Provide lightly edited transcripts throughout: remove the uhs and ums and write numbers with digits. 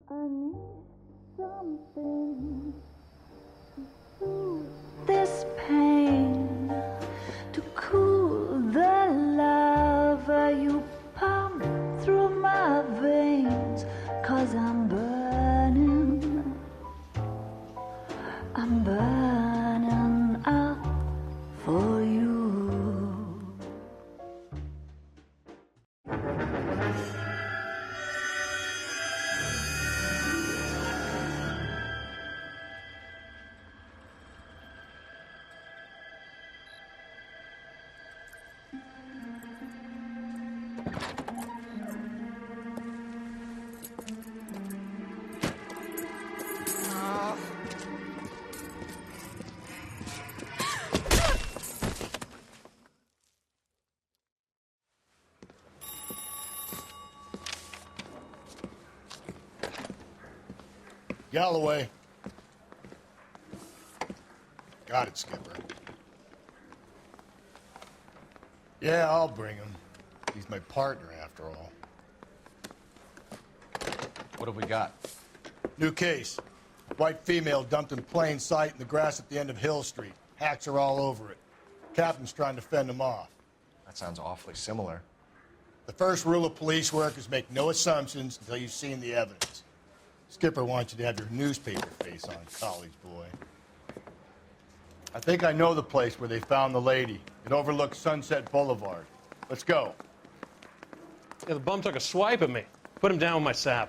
I need something to soothe this pain, to cool the lava you pump through my veins, 'cause I'm burning out for you. Galloway. Got it, Skipper. Yeah, I'll bring him. He's my partner, after all. What have we got? New case. White female dumped in plain sight in the grass at the end of Hill Street. Hacks are all over it. Captain's trying to fend them off. That sounds awfully similar. The first rule of police work is make no assumptions until you've seen the evidence. Skipper wants you to have your newspaper face on, college boy. I think I know the place where they found the lady. It overlooks Sunset Boulevard. Let's go. Yeah, the bum took a swipe at me. Put him down with my sap.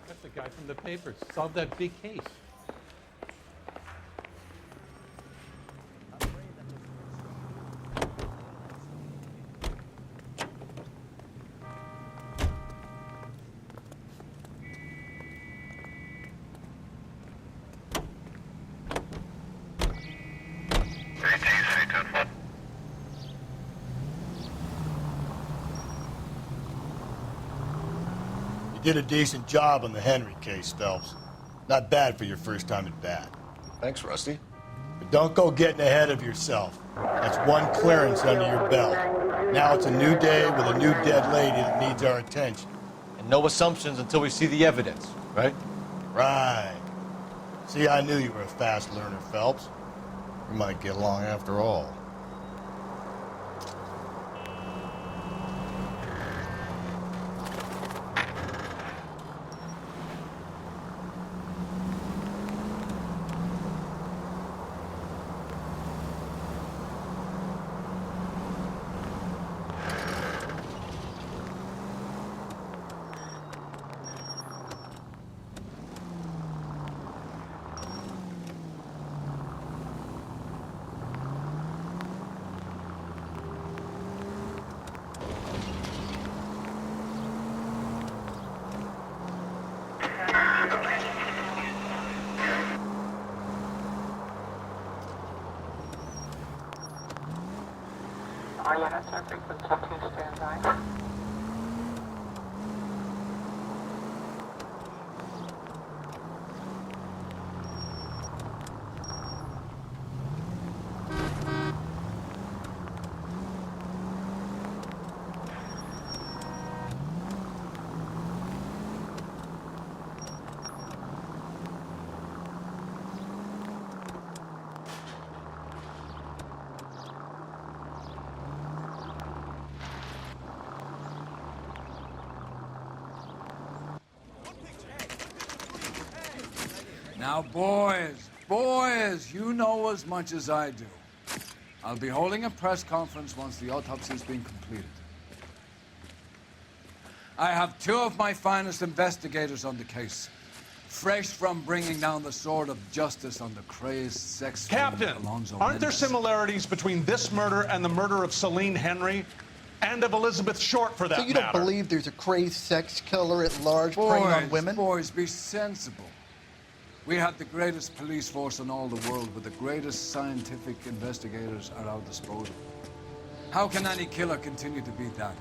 That's the guy from the papers. Solved that big case. You did a decent job on the Henry case, Phelps. Not bad for your first time at bat. Thanks, Rusty. But don't go getting ahead of yourself. That's one clearance under your belt. Now it's a new day with a new dead lady that needs our attention. And no assumptions until we see the evidence, right? Right. See, I knew you were a fast learner, Phelps. We might get along after all. All units are frequency 2 standby. Now, boys, you know as much as I do. I'll be holding a press conference once the autopsy's been completed. I have 2 of my finest investigators on the case, fresh from bringing down the sword of justice on the crazed sex Captain, Alonzo aren't there Mendez. similarities between this murder and the murder of Celine Henry? And of Elizabeth Short, for that So you matter. don't believe there's a crazed sex killer at large preying on women? Boys, be sensible. We have the greatest police force in all the world, with the greatest scientific investigators at our disposal. How can any killer continue to beat that?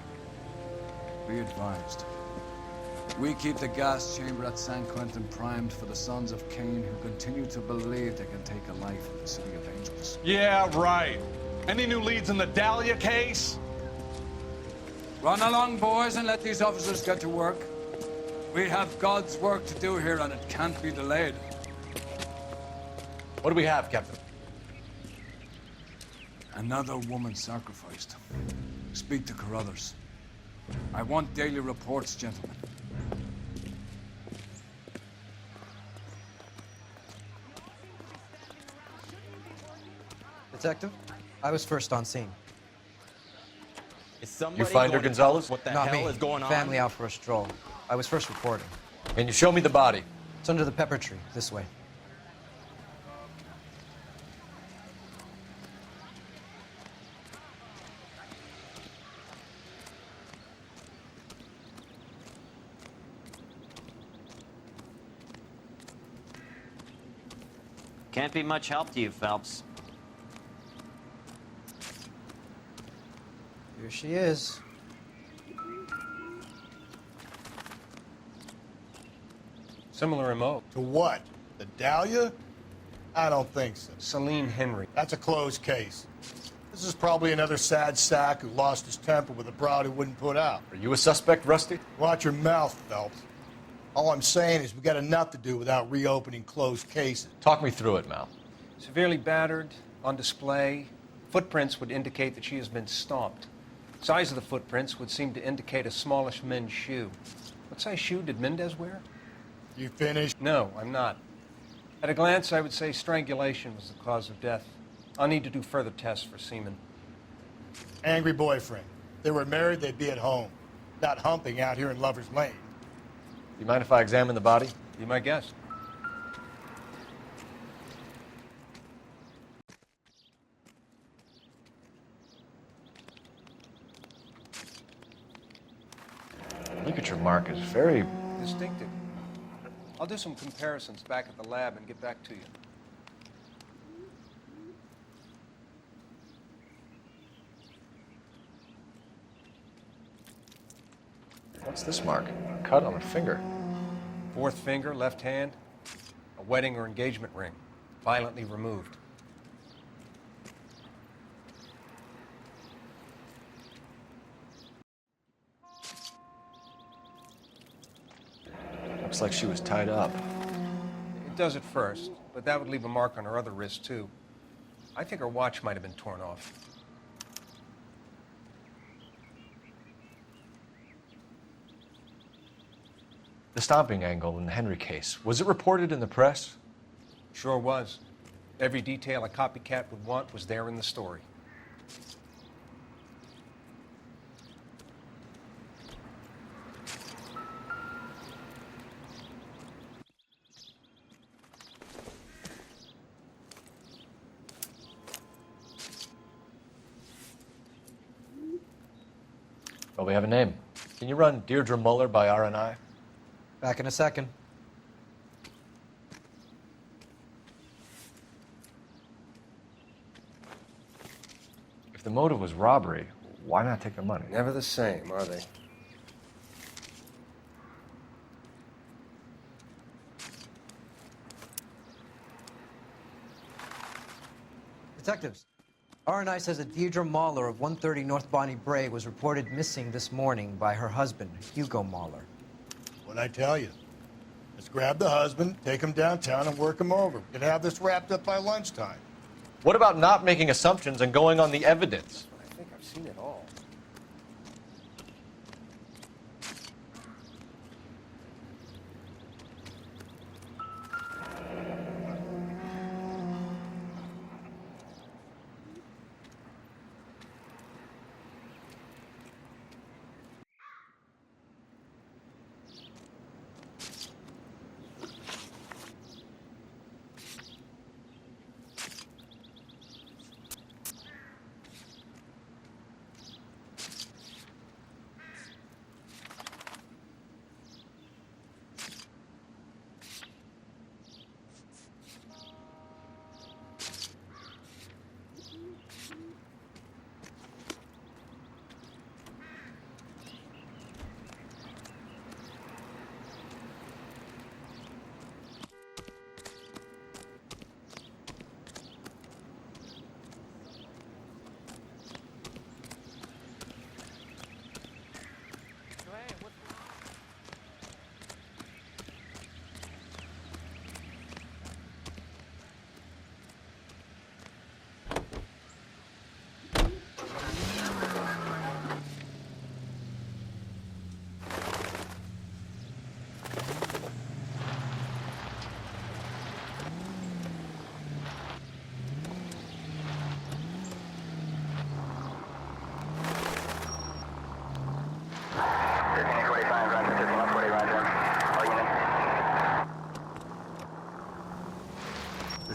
Be advised. We keep the gas chamber at San Quentin primed for the sons of Cain who continue to believe they can take a life in the City of Angels. Yeah, right. Any new leads in the Dahlia case? Run along, boys, and let these officers get to work. We have God's work to do here, and it can't be delayed. What do we have, Captain? Another woman sacrificed. Speak to Carruthers. I want daily reports, gentlemen. Detective, I was first on scene. Is somebody You find her, going to Gonzalez? tell us What the Not hell me. is going on? Family out for a stroll. I was first reporting. Can you show me the body? It's under the pepper tree, this way. Can't be much help to you, Phelps. Here she is. Similar remote. To what? The Dahlia? I don't think so. Celine Henry. That's a closed case. This is probably another sad sack who lost his temper with a broad who wouldn't put out. Are you a suspect, Rusty? Watch your mouth, Phelps. All I'm saying is we got enough to do without reopening closed cases. Talk me through it, Mal. Severely battered, on display. Footprints would indicate that she has been stomped. Size of the footprints would seem to indicate a smallish men's shoe. What size shoe did Mendez wear? You finished? No, I'm not. At a glance, I would say strangulation was the cause of death. I'll need to do further tests for semen. Angry boyfriend. If they were married, they'd be at home. Not humping out here in Lover's Lane. Do you mind if I examine the body? Be my guest. Ligature mark is very... Distinctive. I'll do some comparisons back at the lab and get back to you. What's this mark? A cut on a finger. Fourth finger, left hand, a wedding or engagement ring, violently removed. Looks like she was tied up. It does at first, but that would leave a mark on her other wrist, too. I think her watch might have been torn off. The stomping angle in the Henry case, was it reported in the press? Sure was. Every detail a copycat would want was there in the story. Well, we have a name. Can you run Deirdre Muller by RNI? Back in a second. If the motive was robbery, why not take the money? Never the same, are they? Detectives, RNI says that Deirdre Mahler of 130 North Bonnie Bray was reported missing this morning by her husband, Hugo Mahler. What'd I tell you? Let's grab the husband, take him downtown, and work him over. We could have this wrapped up by lunchtime. What about not making assumptions and going on the evidence? I think I've seen it all.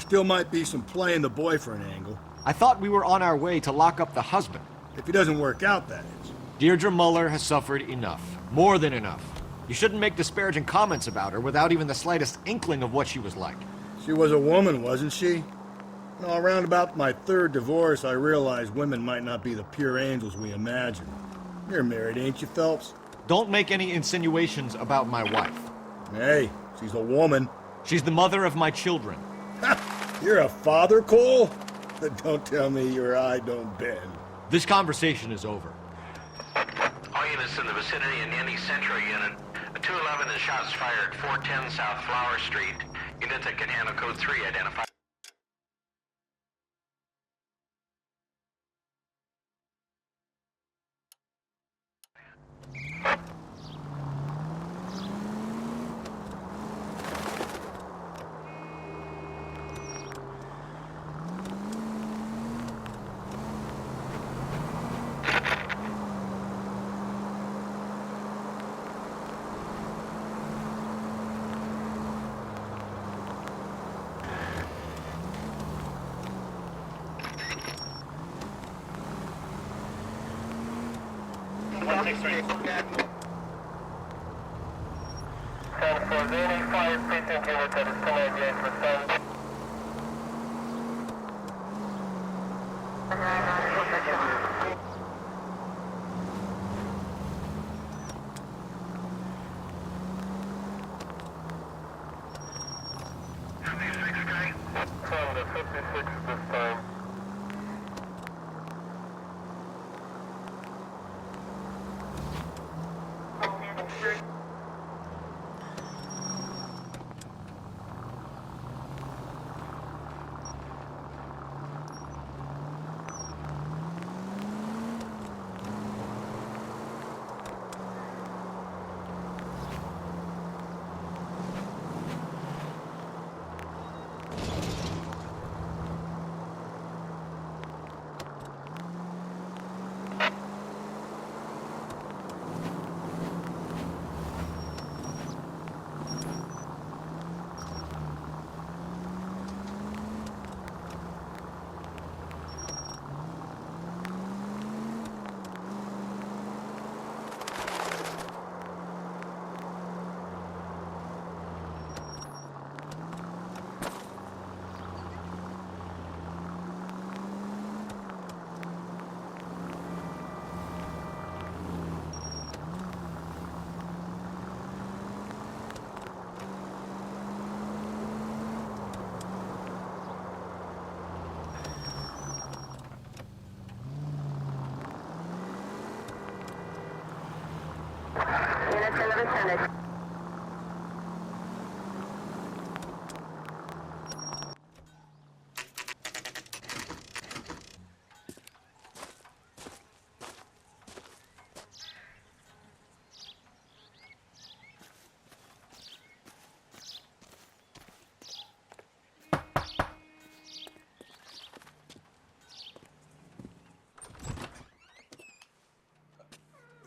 still might be some playing the boyfriend angle. I thought we were on our way to lock up the husband. If he doesn't work out, that is. Deirdre Muller has suffered enough. More than enough. You shouldn't make disparaging comments about her without even the slightest inkling of what she was like. She was a woman, wasn't she? No, around about my third divorce, I realized women might not be the pure angels we imagine. You're married, ain't you, Phelps? Don't make any insinuations about my wife. Hey, she's a woman. She's the mother of my children. You're a father, Cole? Don't tell me your eye don't bend. This conversation is over. All units in the vicinity in any central unit. A 211 is shots fired, 410 South Flower Street. Units that can handle code 3 identify.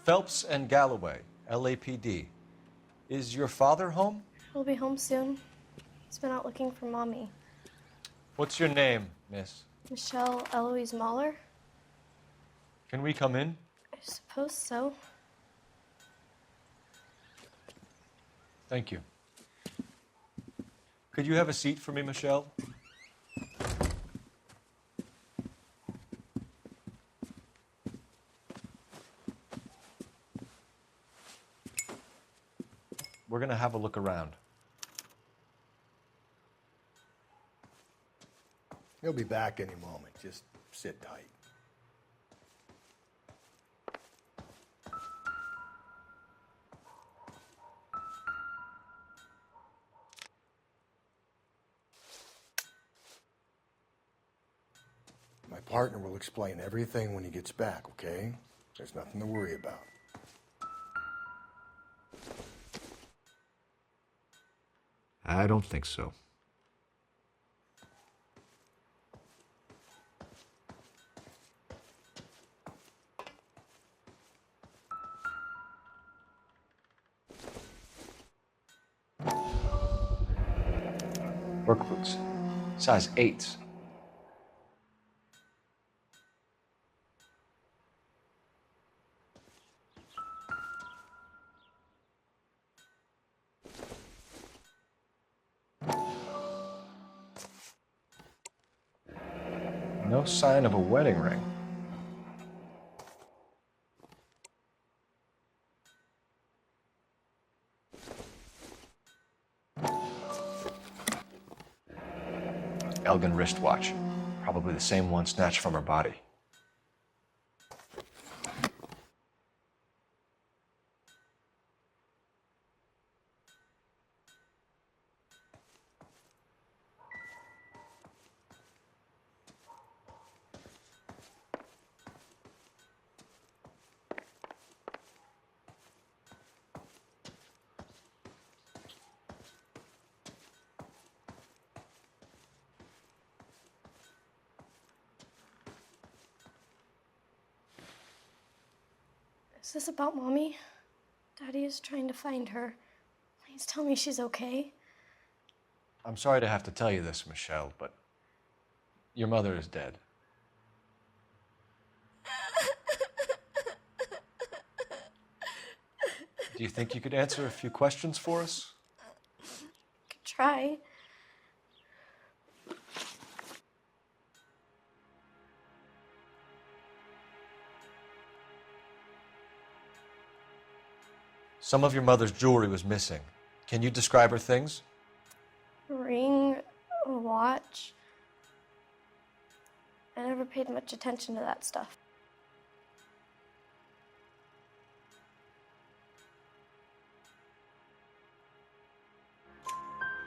Phelps and Galloway, LAPD. Is your father home? He'll be home soon. He's been out looking for Mommy. What's your name, miss? Michelle Eloise Mahler? Can we come in? I suppose so. Thank you. Could you have a seat for me, Michelle? We're going to have a look around. He'll be back any moment. Just sit tight. My partner will explain everything when he gets back, okay? There's nothing to worry about. I don't think so. Work boots. Size 8s. No sign of a wedding ring. Elgin wristwatch. Probably the same one snatched from her body. Is this about Mommy? Daddy is trying to find her. Please tell me she's okay. I'm sorry to have to tell you this, Michelle, but your mother is dead. Do you think you could answer a few questions for us? Could try. Some of your mother's jewelry was missing. Can you describe her things? A ring, a watch. I never paid much attention to that stuff.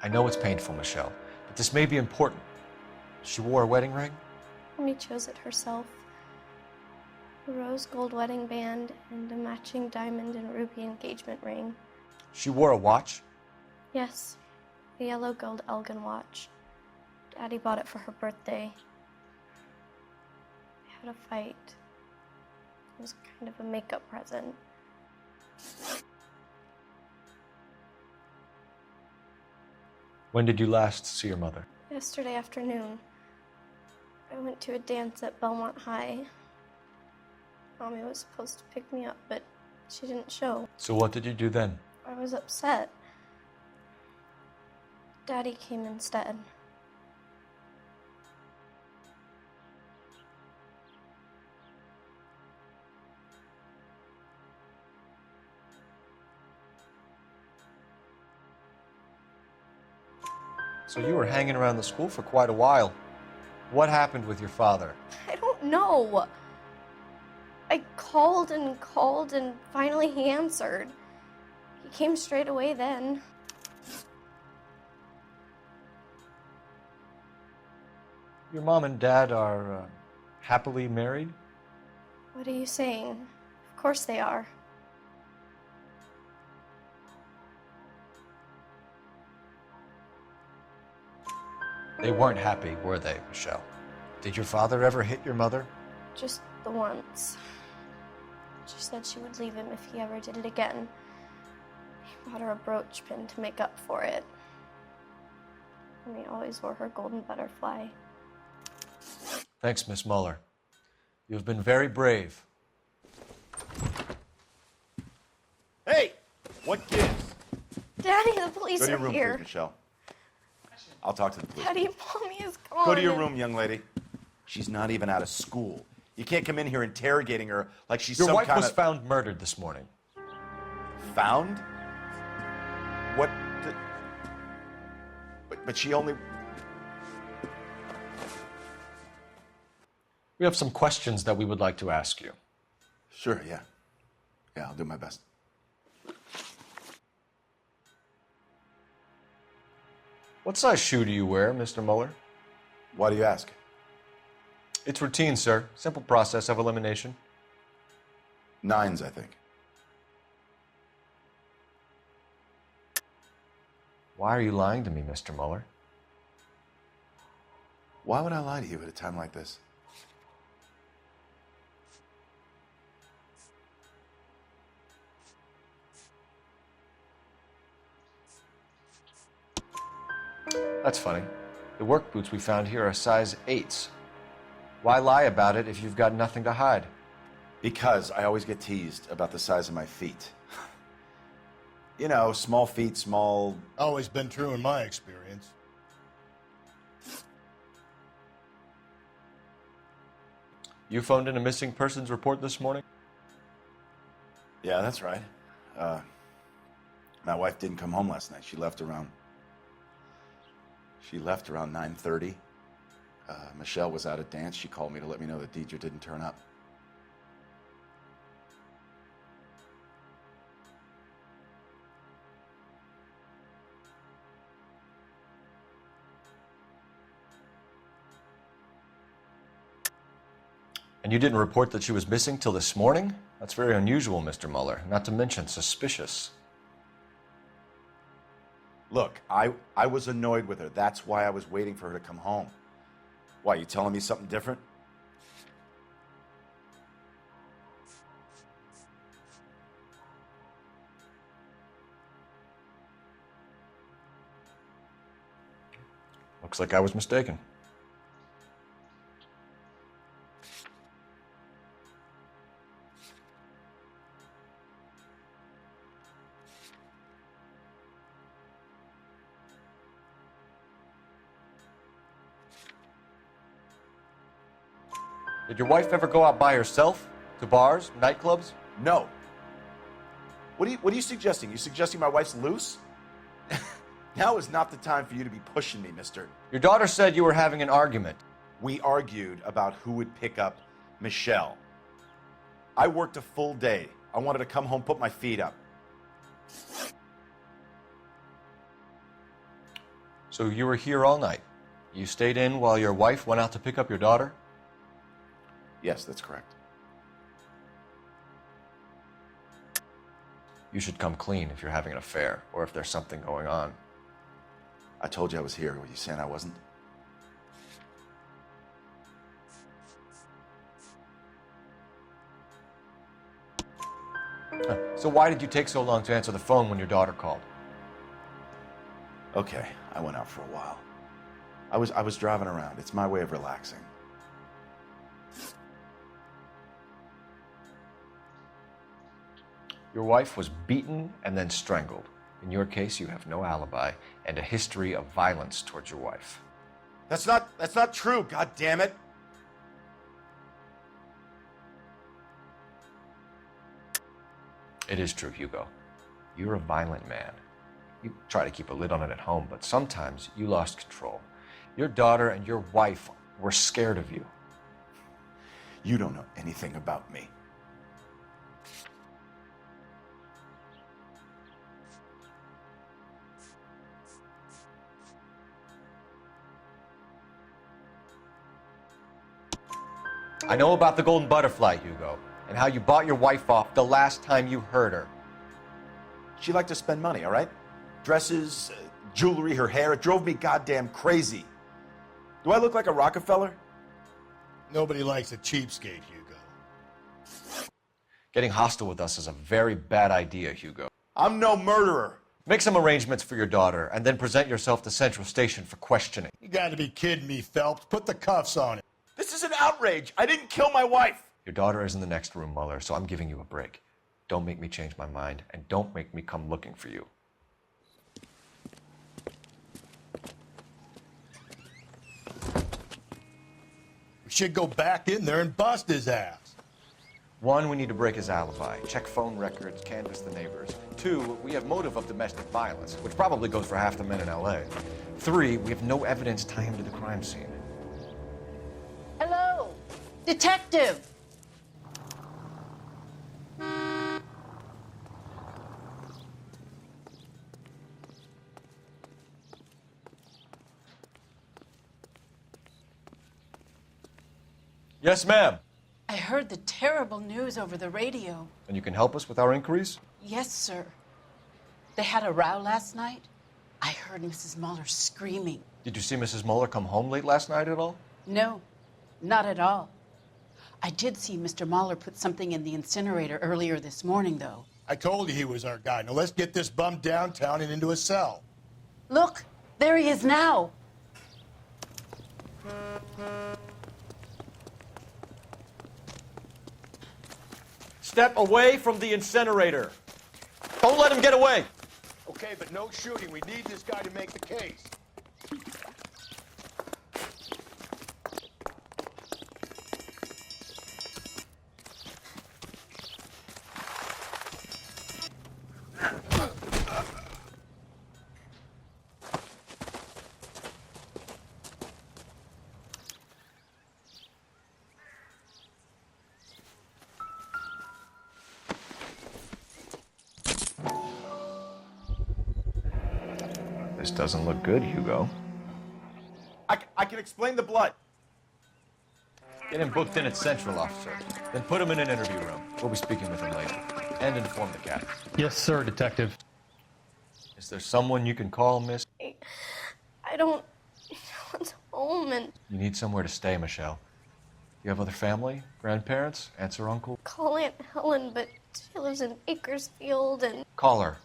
I know it's painful, Michelle, but this may be important. She wore a wedding ring? Mommy chose it herself. A rose gold wedding band and a matching diamond and ruby engagement ring. She wore a watch? Yes, a yellow gold Elgin watch. Daddy bought it for her birthday. We had a fight. It was kind of a makeup present. When did you last see your mother? Yesterday afternoon, I went to a dance at Belmont High. Mommy was supposed to pick me up, but she didn't show. So what did you do then? I was upset. Daddy came instead. So you were hanging around the school for quite a while. What happened with your father? I don't know. I called and finally he answered. He came straight away then. Your mom and dad are happily married? What are you saying? Of course they are. They weren't happy, were they, Michelle? Did your father ever hit your mother? Just the once. She said she would leave him if he ever did it again. He bought her a brooch pin to make up for it. And he always wore her golden butterfly. Thanks, Miss Muller. You've been very brave. Hey! What gives? Daddy, the police Go to your are room, here. please, Michelle. I'll talk to the police. Daddy, Mommy is gone. Go to your room, young lady. She's not even out of school. You can't come in here interrogating her like she's Your some wife kind was of... found murdered this morning. Found? What the... But she only... We have some questions that we would like to ask you. Sure, yeah. Yeah, I'll do my best. What size shoe do you wear, Mr. Muller? Why do you ask? It's routine, sir. Simple process of elimination. 9s, I think. Why are you lying to me, Mr. Muller? Why would I lie to you at a time like this? That's funny. The work boots we found here are size 8s. Why lie about it if you've got nothing to hide? Because I always get teased about the size of my feet. You know, small feet, small... Always been true in my experience. You phoned in a missing persons report this morning? Yeah, that's right. My wife didn't come home last night. She left around 9:30. Michelle was out at dance. She called me to let me know that Deidre didn't turn up. And you didn't report that she was missing till this morning? That's very unusual, Mr. Mueller, not to mention suspicious. Look, I was annoyed with her. That's why I was waiting for her to come home. Why, you telling me something different? Looks like I was mistaken. Did your wife ever go out by herself? To bars, nightclubs? No. What are you suggesting? You suggesting my wife's loose? Now is not the time for you to be pushing me, mister. Your daughter said you were having an argument. We argued about who would pick up Michelle. I worked a full day. I wanted to come home, put my feet up. So you were here all night? You stayed in while your wife went out to pick up your daughter? Yes, that's correct. You should come clean if you're having an affair, or if there's something going on. I told you I was here. Were you saying I wasn't? So why did you take so long to answer the phone when your daughter called? Okay, I went out for a while. I was driving around. It's my way of relaxing. Your wife was beaten and then strangled. In your case, you have no alibi and a history of violence towards your wife. That's not true, god damn it. It is true, Hugo. You're a violent man. You try to keep a lid on it at home, but sometimes you lost control. Your daughter and your wife were scared of you. You don't know anything about me. I know about the golden butterfly, Hugo, and how you bought your wife off the last time you heard her. She liked to spend money, all right? Dresses, jewelry, her hair. It drove me goddamn crazy. Do I look like a Rockefeller? Nobody likes a cheapskate, Hugo. Getting hostile with us is a very bad idea, Hugo. I'm no murderer. Make some arrangements for your daughter, and then present yourself to Central Station for questioning. You gotta be kidding me, Phelps. Put the cuffs on it. This is an outrage. I didn't kill my wife. Your daughter is in the next room, Mueller, so I'm giving you a break. Don't make me change my mind, and don't make me come looking for you. We should go back in there and bust his ass. 1, we need to break his alibi, check phone records, canvass the neighbors. 2, we have motive of domestic violence, which probably goes for half the men in LA. 3, we have no evidence tying him to the crime scene. Hello, detective. Yes, ma'am. I heard the terrible news over the radio. And you can help us with our inquiries? Yes, sir. They had a row last night. I heard Mrs. Mueller screaming. Did you see Mrs. Mueller come home late last night at all? No, not at all. I did see Mr. Mueller put something in the incinerator earlier this morning, though. I told you he was our guy. Now let's get this bum downtown and into a cell. Look, there he is now. Step away from the incinerator. Don't let him get away. Okay, but no shooting. We need this guy to make the case. This doesn't look good, Hugo. I can explain the blood. Get him booked in at Central, officer. Then put him in an interview room. We'll be speaking with him later. And inform the captain. Yes, sir, Detective. Is there someone you can call, miss? I don't want home and You need somewhere to stay, Michelle. You have other family? Grandparents? Aunts or uncle? call Aunt Helen, but she lives in Bakersfield and Call her.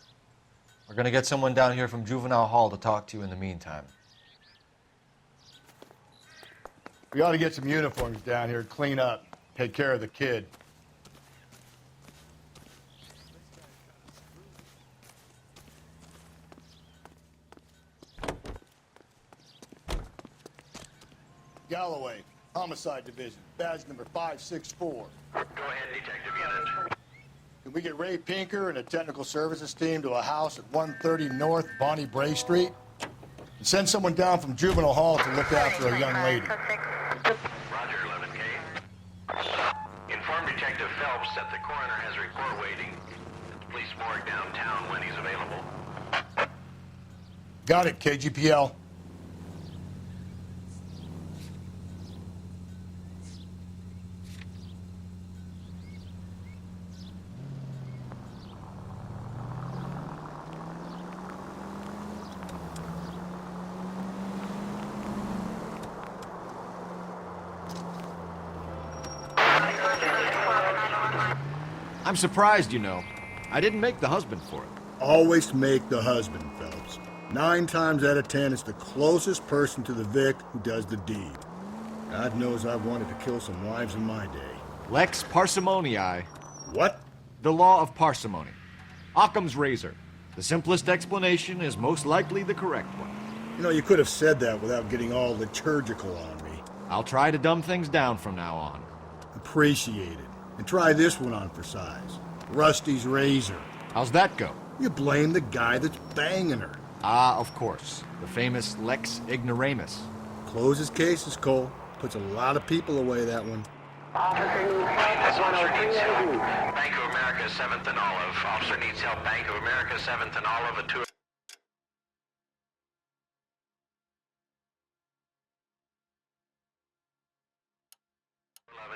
We're gonna get someone down here from Juvenile Hall to talk to you in the meantime. We ought to get some uniforms down here, clean up, take care of the kid. Galloway, Homicide Division, badge number 564. Go ahead, Detective Unit. Can we get Ray Pinker and a technical services team to a house at 130 North Bonnie Bray Street? And send someone down from Juvenile Hall to look after a young lady. Roger, 11K. Inform Detective Phelps that the coroner has a report waiting at the police morgue downtown when he's available. Got it, KGPL. I'm surprised, you know. I didn't make the husband for it. Always make the husband, Phelps. 9 times out of 10, it's the closest person to the Vic who does the deed. God knows I've wanted to kill some wives in my day. Lex parsimoniae. What? The law of parsimony. Occam's razor. The simplest explanation is most likely the correct one. You know, you could have said that without getting all liturgical on me. I'll try to dumb things down from now on. Appreciate it. And try this one on for size. Rusty's razor. How's that go? You blame the guy that's banging her. Ah, of course. The famous Lex Ignoramus. Closes cases, Cole. Puts a lot of people away, that one. Officer needs help. Bank of America, 7th and Olive. Officer needs help. Bank of America, 7th and Olive, a 2...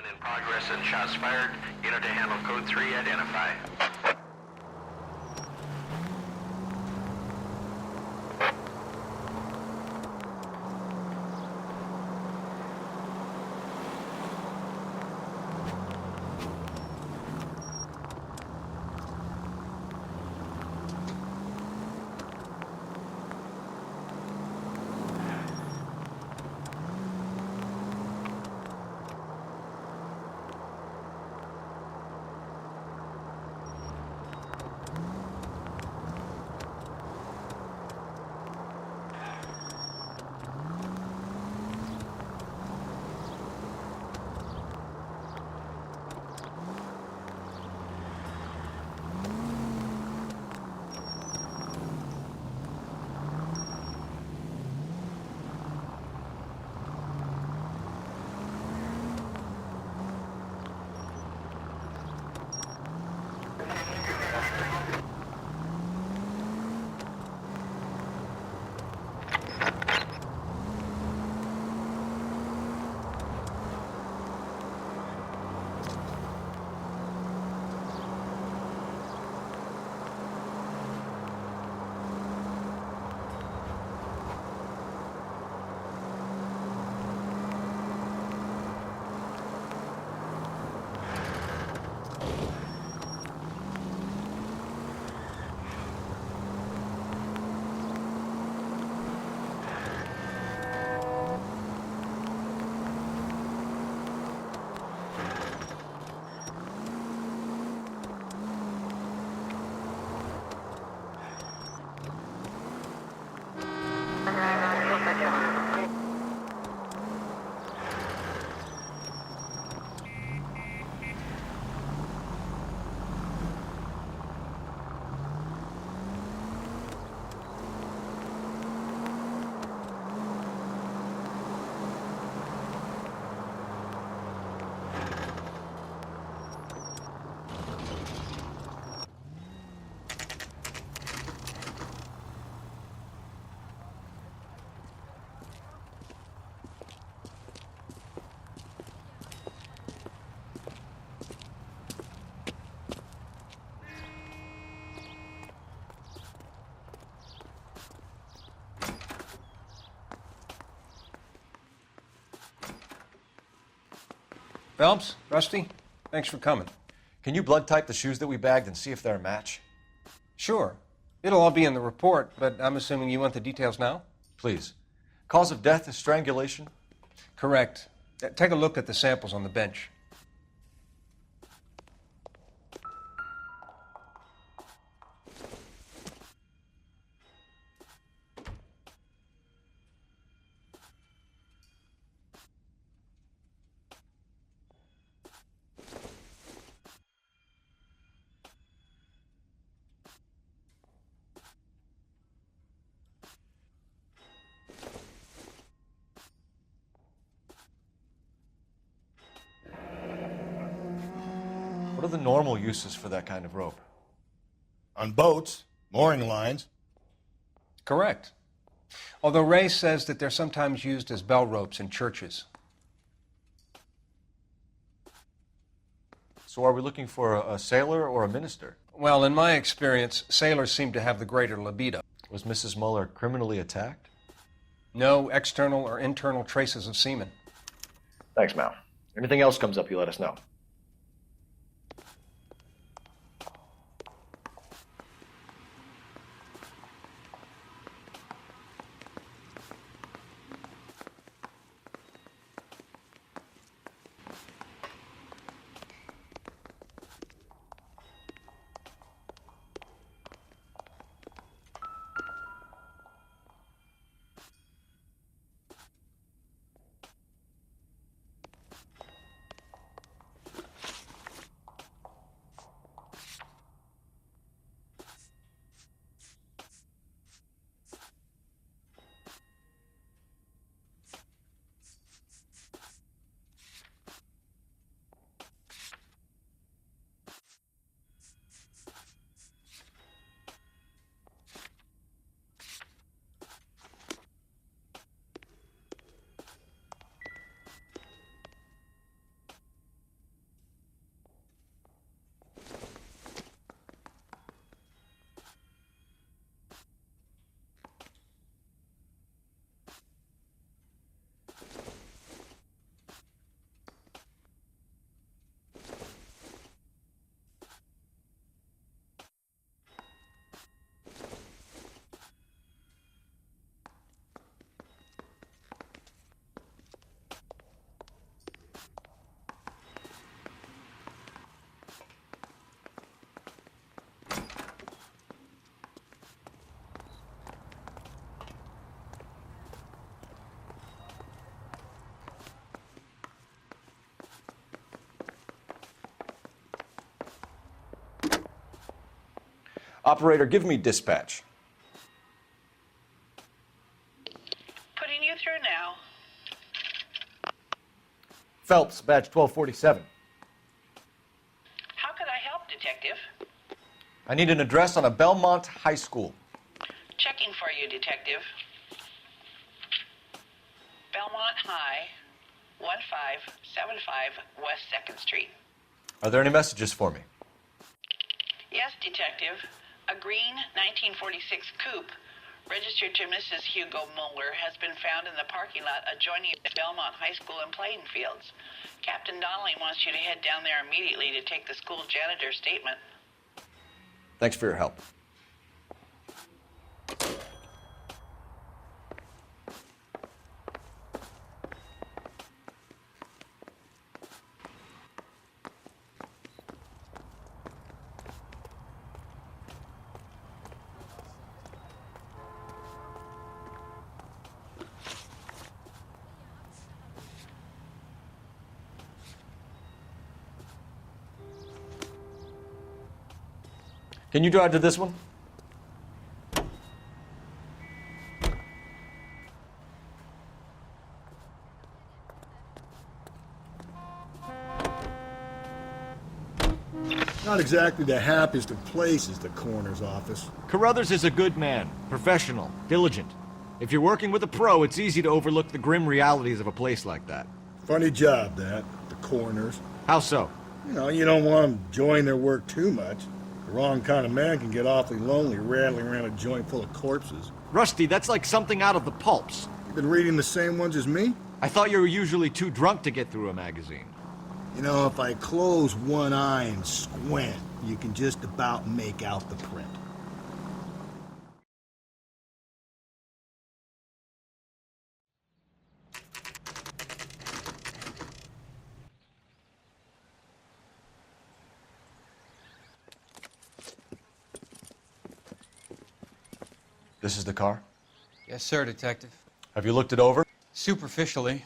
in progress and shots fired. Unit to handle code 3, identify. Phelps, Rusty, thanks for coming. Can you blood type the shoes that we bagged and see if they're a match? Sure. It'll all be in the report, but I'm assuming you want the details now? Please. Cause of death is strangulation? Correct. Take a look at the samples on the bench. What are the normal uses for that kind of rope? On boats, mooring lines. Correct. Although Ray says that they're sometimes used as bell ropes in churches. So are we looking for a sailor or a minister? Well, in my experience, sailors seem to have the greater libido. Was Mrs. Muller criminally attacked? No external or internal traces of semen. Thanks, Mal. Anything else comes up, you let us know. Operator, give me dispatch. Putting you through now. Phelps, badge 1247. How could I help, Detective? I need an address on a Belmont High School. Checking for you, Detective. Belmont High, 1575 West 2nd Street. Are there any messages for me? Yes, Detective. A green 1946 coupe registered to Mrs. Hugo Muller has been found in the parking lot adjoining Belmont High School in Plainfields. Captain Donnelly wants you to head down there immediately to take the school janitor's statement. Thanks for your help. Can you drive to this one? Not exactly the happiest of places, the coroner's office. Carruthers is a good man, professional, diligent. If you're working with a pro, it's easy to overlook the grim realities of a place like that. Funny job, that, the coroner's. How so? You don't want them enjoying their work too much. The wrong kind of man can get awfully lonely rattling around a joint full of corpses. Rusty, that's like something out of the pulps. You been reading the same ones as me? I thought you were usually too drunk to get through a magazine. You know, if I close one eye and squint, you can just about make out the print. This is the car? Yes, sir, Detective. Have you looked it over? Superficially.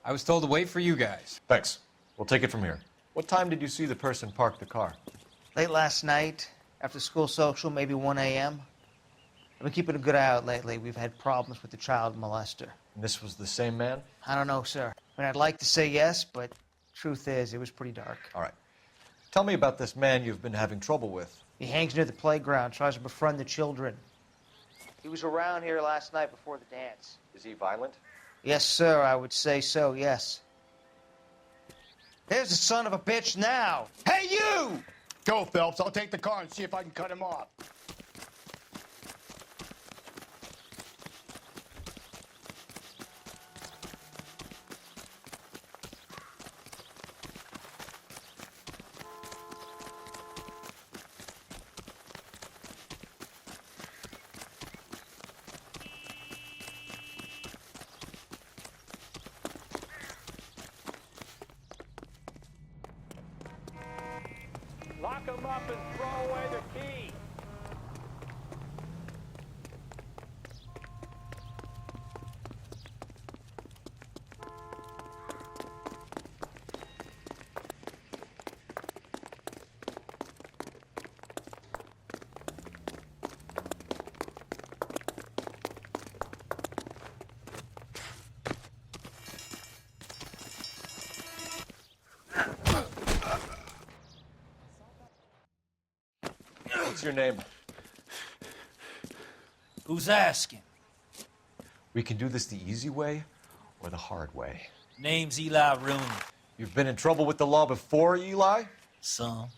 I was told to wait for you guys. Thanks. We'll take it from here. What time did you see the person park the car? Late last night, after school social, maybe 1 a.m. I've been keeping a good eye out lately. We've had problems with the child molester. And this was the same man? I don't know, sir. I mean, I'd like to say yes, but truth is, it was pretty dark. All right. Tell me about this man you've been having trouble with. He hangs near the playground, tries to befriend the children. He was around here last night before the dance. Is he violent? Yes, sir, I would say so, yes. There's the son of a bitch now. Hey, you! Go, Phelps. I'll take the car and see if I can cut him off. Lock him up and throw away the key. What's your name? Who's asking? We can do this the easy way or the hard way. Name's Eli Rooney. You've been in trouble with the law before, Eli? Some.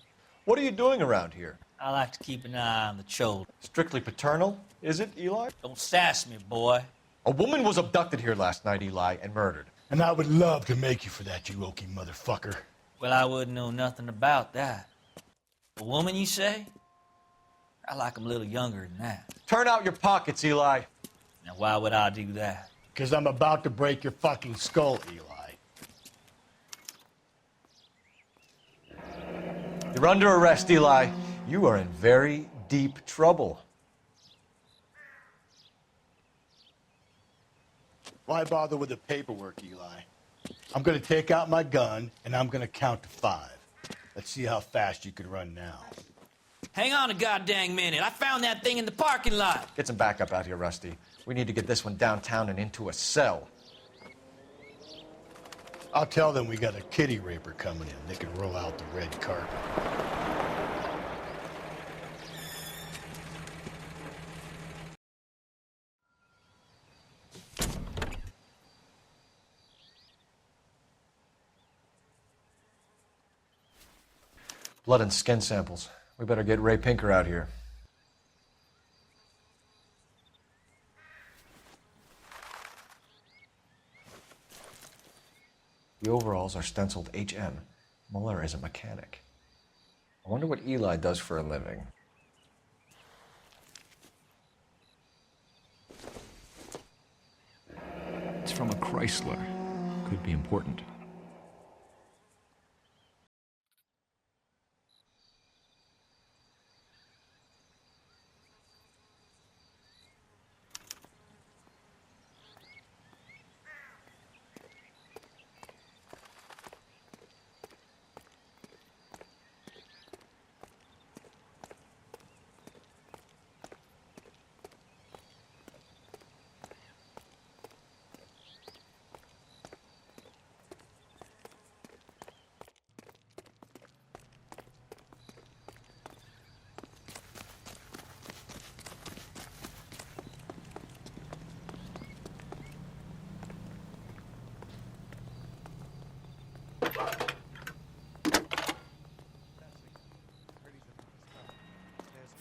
What are you doing around here? I like to keep an eye on the children. Strictly paternal, is it, Eli? Don't sass me, boy. A woman was abducted here last night, Eli, and murdered. And I would love to make you for that, you oaky motherfucker. Well, I wouldn't know nothing about that. A woman, you say? I like 'em a little younger than that. Turn out your pockets, Eli. Now, why would I do that? Because I'm about to break your fucking skull, Eli. You're under arrest, Eli. You are in very deep trouble. Why bother with the paperwork, Eli? I'm going to take out my gun, and I'm going to count to 5. Let's see how fast you can run now. Hang on a goddamn minute. I found that thing in the parking lot. Get some backup out here, Rusty. We need to get this one downtown and into a cell. I'll tell them we got a kitty raper coming in. They can roll out the red carpet. Blood and skin samples. We better get Ray Pinker out here. The overalls are stenciled HM. Muller is a mechanic. I wonder what Eli does for a living. It's from a Chrysler. Could be important.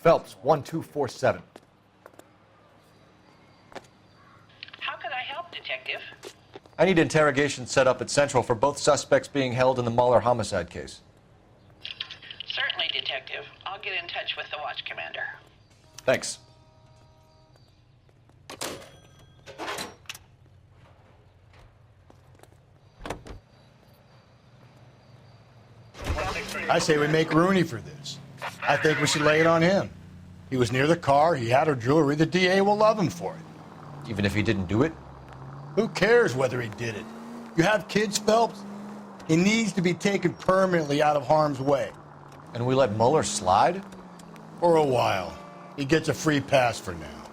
Phelps, 1247. How could I help, Detective? I need interrogation set up at Central for both suspects being held in the Mahler homicide case. Certainly, Detective. I'll get in touch with the watch commander. Thanks. I say we make Rooney for this. I think we should lay it on him. He was near the car, he had her jewelry, the DA will love him for it. Even if he didn't do it? Who cares whether he did it? You have kids, Phelps? He needs to be taken permanently out of harm's way. And we let Mueller slide? For a while. He gets a free pass for now.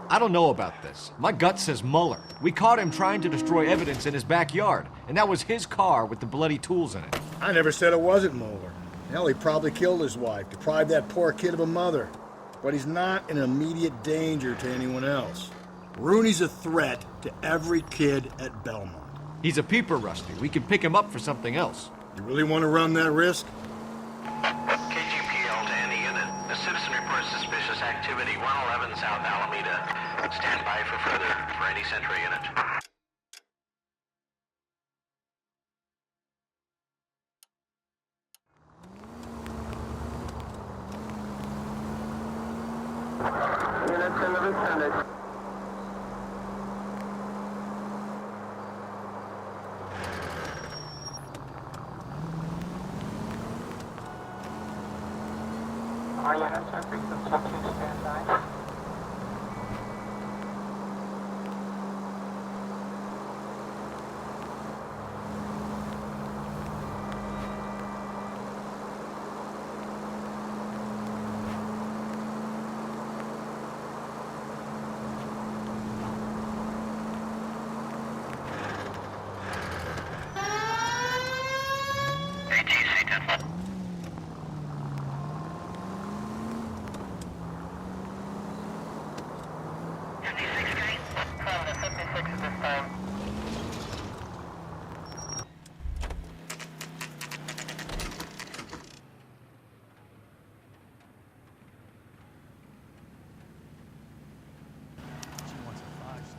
I don't know about this. My gut says Mueller. We caught him trying to destroy evidence in his backyard, and that was his car with the bloody tools in it. I never said it wasn't Mueller. Hell, he probably killed his wife, deprived that poor kid of a mother. But he's not in immediate danger to anyone else. Rooney's a threat to every kid at Belmont. He's a peeper, Rusty. We can pick him up for something else. You really want to run that risk? KGPL to any unit. A citizen reports suspicious activity, 111 South Alameda. Stand by for further for any Central unit. Units in the vicinity. All units are frequency 2 standby.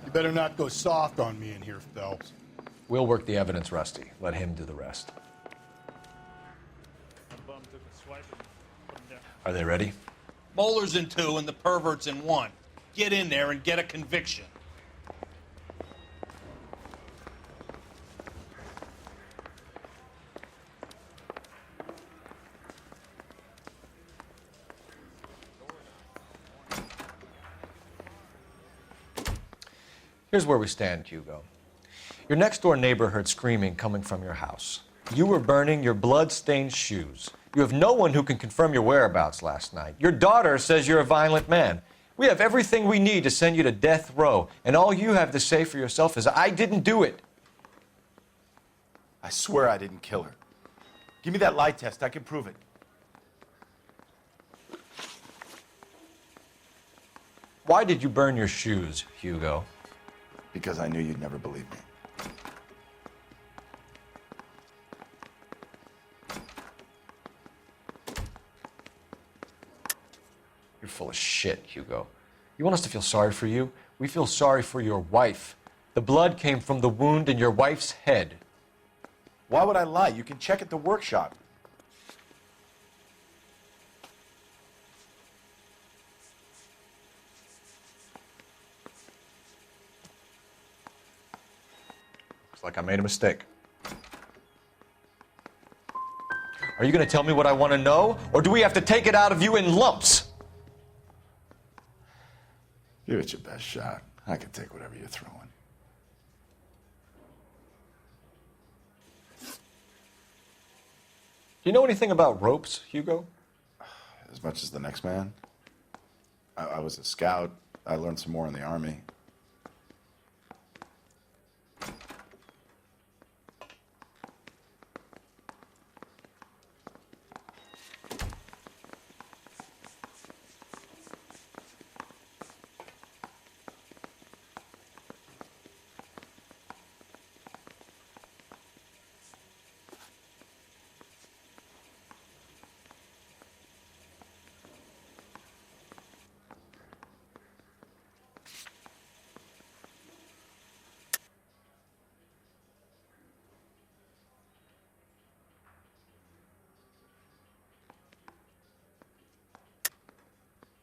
You better not go soft on me in here, Phelps. We'll work the evidence, Rusty. Let him do the rest. Are they ready? Moeller's in 2 and the pervert's in 1. Get in there and get a conviction. Here's where we stand, Hugo. Your next-door neighbor heard screaming coming from your house. You were burning your blood-stained shoes. You have no one who can confirm your whereabouts last night. Your daughter says you're a violent man. We have everything we need to send you to death row, and all you have to say for yourself is, I didn't do it. I swear I didn't kill her. Give me that lie test. I can prove it. Why did you burn your shoes, Hugo? Because I knew you'd never believe me. You're full of shit, Hugo. You want us to feel sorry for you? We feel sorry for your wife. The blood came from the wound in your wife's head. Why would I lie? You can check at the workshop. Looks like I made a mistake. Are you going to tell me what I want to know, or do we have to take it out of you in lumps? Give it your best shot. I can take whatever you're throwing. Do you know anything about ropes, Hugo? As much as the next man. I was a scout. I learned some more in the Army.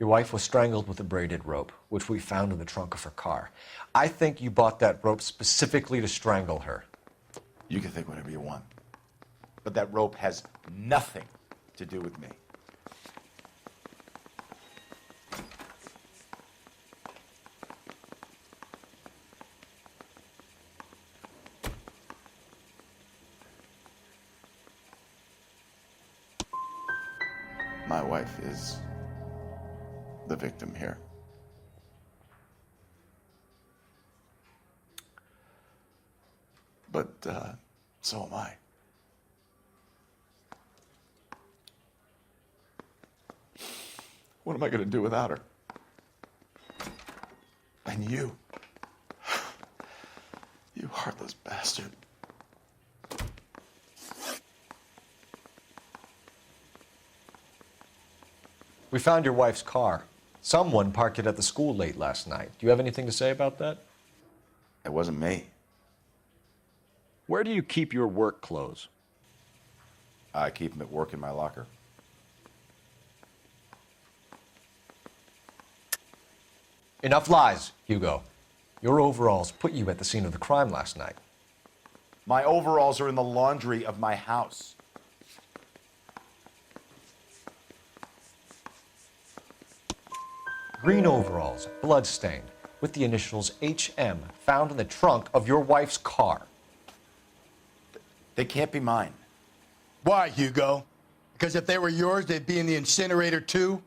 Your wife was strangled with a braided rope, which we found in the trunk of her car. I think you bought that rope specifically to strangle her. You can think whatever you want. But that rope has nothing to do with me. My wife is the victim here. But so am I. What am I going to do without her? And you. You heartless bastard. We found your wife's car. Someone parked it at the school late last night. Do you have anything to say about that? It wasn't me. Where do you keep your work clothes? I keep them at work in my locker. Enough lies, Hugo. Your overalls put you at the scene of the crime last night. My overalls are in the laundry of my house. Green overalls, blood-stained, with the initials HM found in the trunk of your wife's car. They can't be mine. Why, Hugo? Because if they were yours, they'd be in the incinerator too?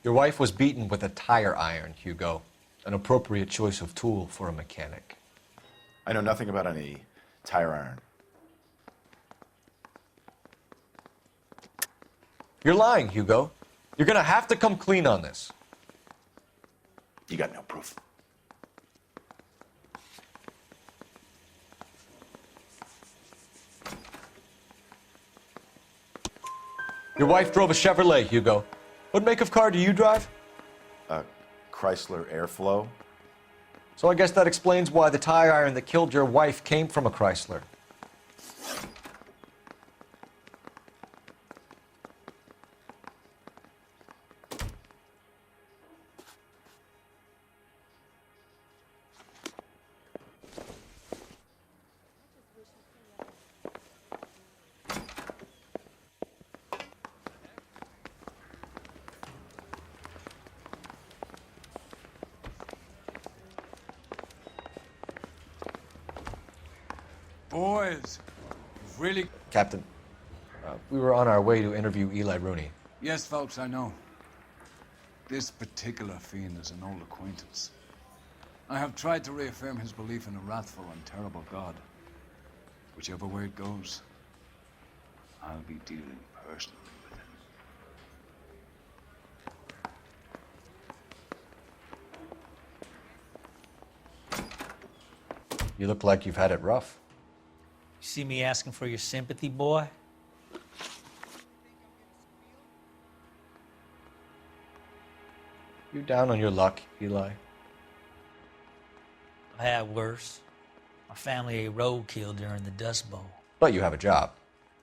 Your wife was beaten with a tire iron, Hugo. An appropriate choice of tool for a mechanic. I know nothing about any tire iron. You're lying, Hugo. You're gonna have to come clean on this. You got no proof. Your wife drove a Chevrolet, Hugo. What make of car do you drive? A Chrysler Airflow. So I guess that explains why the tire iron that killed your wife came from a Chrysler. Boys, really... Captain, we were on our way to interview Eli Rooney. Yes, Phelps, I know. This particular fiend is an old acquaintance. I have tried to reaffirm his belief in a wrathful and terrible God. Whichever way it goes, I'll be dealing personally with him. You look like you've had it rough. You see me asking for your sympathy, boy? You down on your luck, Eli? I had worse. My family ate roadkill during the Dust Bowl. But you have a job.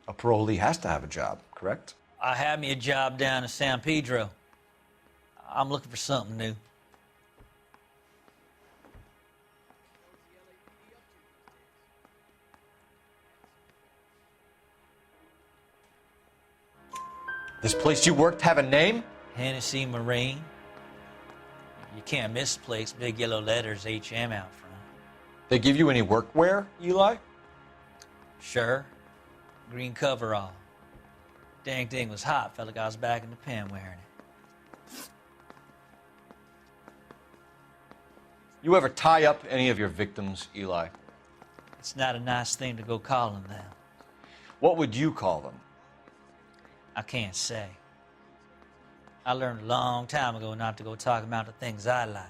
A parolee has to have a job, correct? I had me a job down in San Pedro. I'm looking for something new. This place you worked have a name? Hennessy Marine. You can't misplace big yellow letters HM out front. They give you any workwear, Eli? Sure. Green coverall. Dang thing was hot. Felt like I was back in the pen wearing it. You ever tie up any of your victims, Eli? It's not a nice thing to go calling them. What would you call them? I can't say. I learned a long time ago not to go talking about the things I like.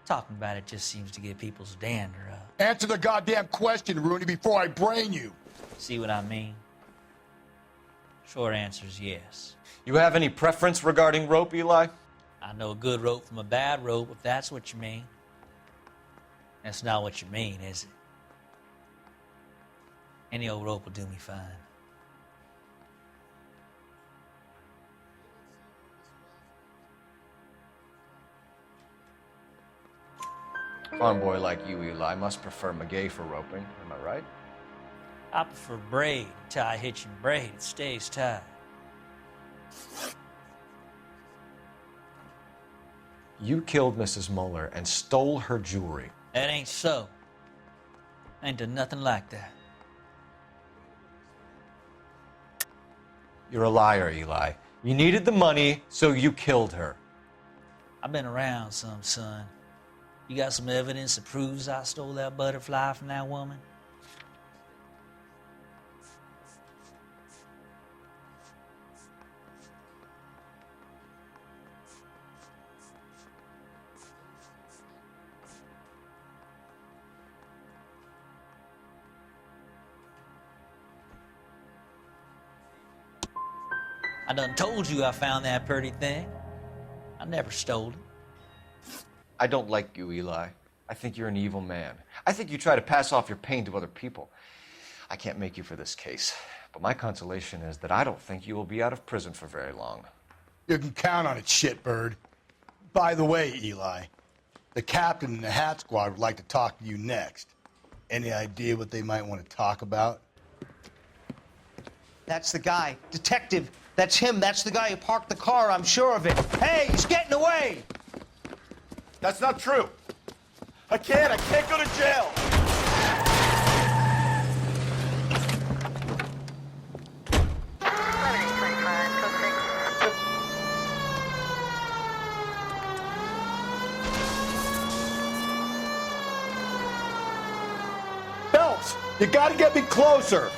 Talking about it just seems to get people's dander up. Answer the goddamn question, Rooney, before I brain you. See what I mean? Short answer is yes. You have any preference regarding rope, Eli? I know a good rope from a bad rope, if that's what you mean. That's not what you mean, is it? Any old rope will do me fine. Farm boy like you, Eli, must prefer McGay for roping. Am I right? I prefer braid. Tie hitching braid. It stays tied. You killed Mrs. Muller and stole her jewelry. That ain't so. I ain't done nothing like that. You're a liar, Eli. You needed the money, so you killed her. I've been around some, son. You got some evidence that proves I stole that butterfly from that woman? I done told you I found that pretty thing. I never stole it. I don't like you, Eli. I think you're an evil man. I think you try to pass off your pain to other people. I can't make you for this case, but my consolation is that I don't think you will be out of prison for very long. You can count on it, shitbird. By the way, Eli, the captain and the Hat Squad would like to talk to you next. Any idea what they might want to talk about? That's the guy. Detective, that's him. That's the guy who parked the car, I'm sure of it. Hey, he's getting away! That's not true. I can't go to jail. Phelps, you gotta get me closer.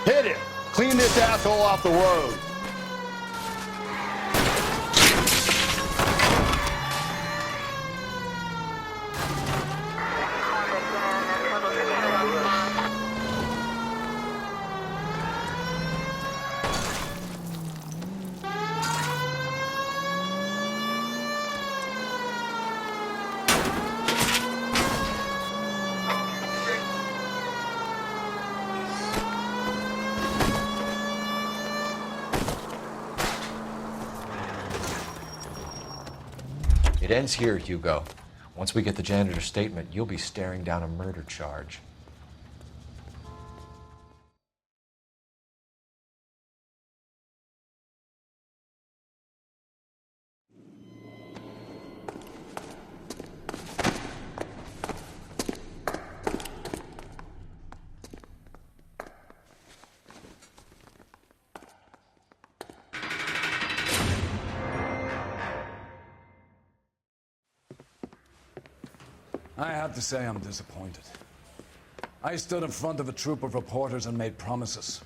Hit it! Clean this asshole off the road! It ends here, Hugo. Once we get the janitor's statement, you'll be staring down a murder charge. I have to say I'm disappointed. I stood in front of a troop of reporters and made promises.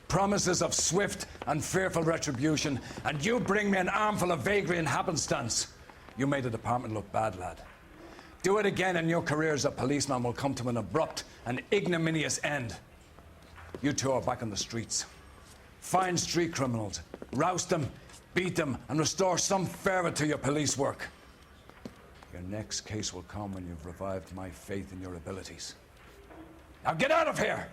Promises of swift and fearful retribution, and you bring me an armful of vagary and happenstance. You made the department look bad, lad. Do it again and your career as a policeman will come to an abrupt and ignominious end. You two are back on the streets. Find street criminals, roust them, beat them, and restore some fervor to your police work. Your next case will come when you've revived my faith in your abilities. Now get out of here!